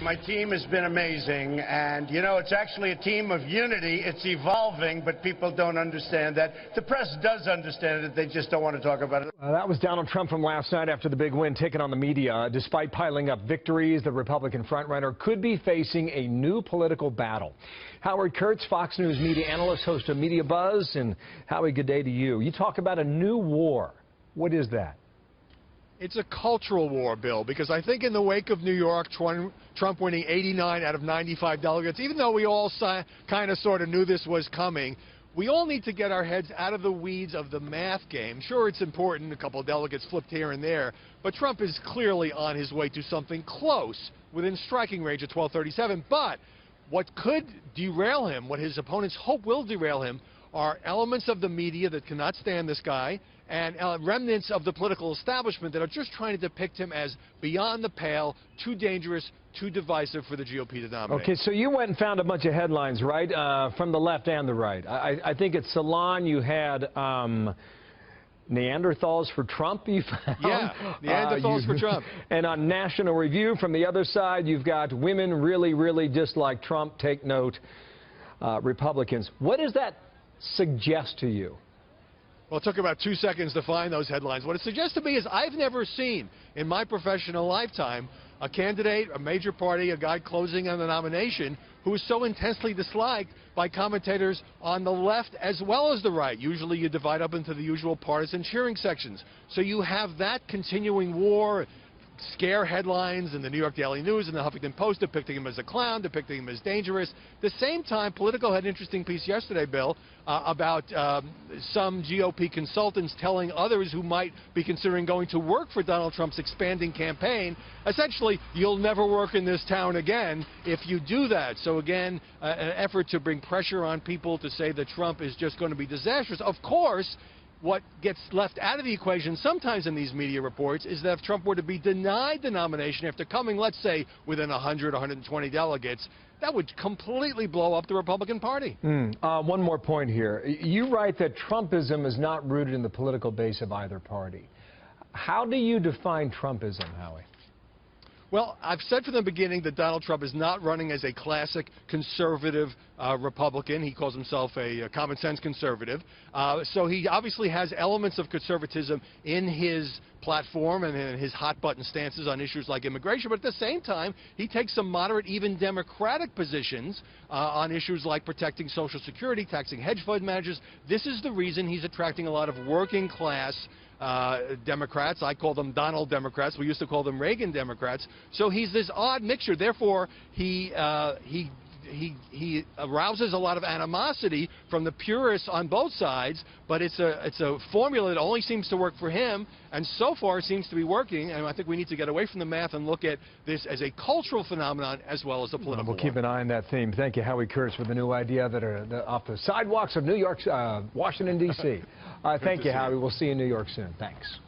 My team has been amazing, and, you know, it's actually a team of unity. It's evolving, but people don't understand that. The press does understand it. They just don't want to talk about it. That was Donald Trump from last night after the big win taken on the media. Despite piling up victories, the Republican frontrunner could be facing a new political battle. Howard Kurtz, Fox News media analyst, host of Media Buzz. And Howie, good day to you. You talk about a new war. What is that? It's a cultural war, Bill, because I think in the wake of New York, Trump winning 89 out of 95 delegates, even though we all kind of sort of knew this was coming, we all need to get our heads out of the weeds of the math game. Sure, it's important, a couple of delegates flipped here and there, but Trump is clearly on his way to something close, within striking range of 1237. But what could derail him, what his opponents hope will derail him, are elements of the media that cannot stand this guy and remnants of the political establishment that are just trying to depict him as beyond the pale, too dangerous, too divisive for the GOP to dominate. Okay, so you went and found a bunch of headlines, right, from the left and the right. I think at Salon you had Neanderthals for Trump, you found? Yeah, Neanderthals for Trump. And on National Review, from the other side, you've got women really, really dislike Trump, take note, Republicans. What does that suggest to you? Well, it took about 2 seconds to find those headlines. What it suggests to me is I've never seen in my professional lifetime a candidate, a major party, a guy closing on the nomination who is so intensely disliked by commentators on the left as well as the right. Usually you divide up into the usual partisan cheering sections. So you have that continuing war, scare headlines in the New York Daily News and the Huffington Post depicting him as a clown, depicting him as dangerous. At the same time, Politico had an interesting piece yesterday, Bill, about some GOP consultants telling others who might be considering going to work for Donald Trump's expanding campaign, essentially, you'll never work in this town again if you do that. So again, an effort to bring pressure on people to say that Trump is just going to be disastrous. Of course, what gets left out of the equation sometimes in these media reports is that if Trump were to be denied the nomination after coming, let's say, within 100, 120 delegates, that would completely blow up the Republican Party. One more point here. You write that Trumpism is not rooted in the political base of either party. How do you define Trumpism, Howie? Well, I've said from the beginning that Donald Trump is not running as a classic conservative Republican. He calls himself a common-sense conservative. So he obviously has elements of conservatism in his platform and in his hot-button stances on issues like immigration. But at the same time, he takes some moderate, even Democratic positions on issues like protecting Social Security, taxing hedge fund managers. This is the reason he's attracting a lot of working-class Democrats. I call them Donald Democrats. We used to call them Reagan Democrats. So he's this odd mixture. Therefore, he arouses a lot of animosity from the purists on both sides, but it's a formula that only seems to work for him, and so far seems to be working. And I think we need to get away from the math and look at this as a cultural phenomenon as well as a political one. We'll keep an eye on that theme. Thank you, Howie Kurtz, with the new idea that are off the sidewalks of New York, Washington, D.C. Thank you, Howie. We'll see you in New York soon. Thanks.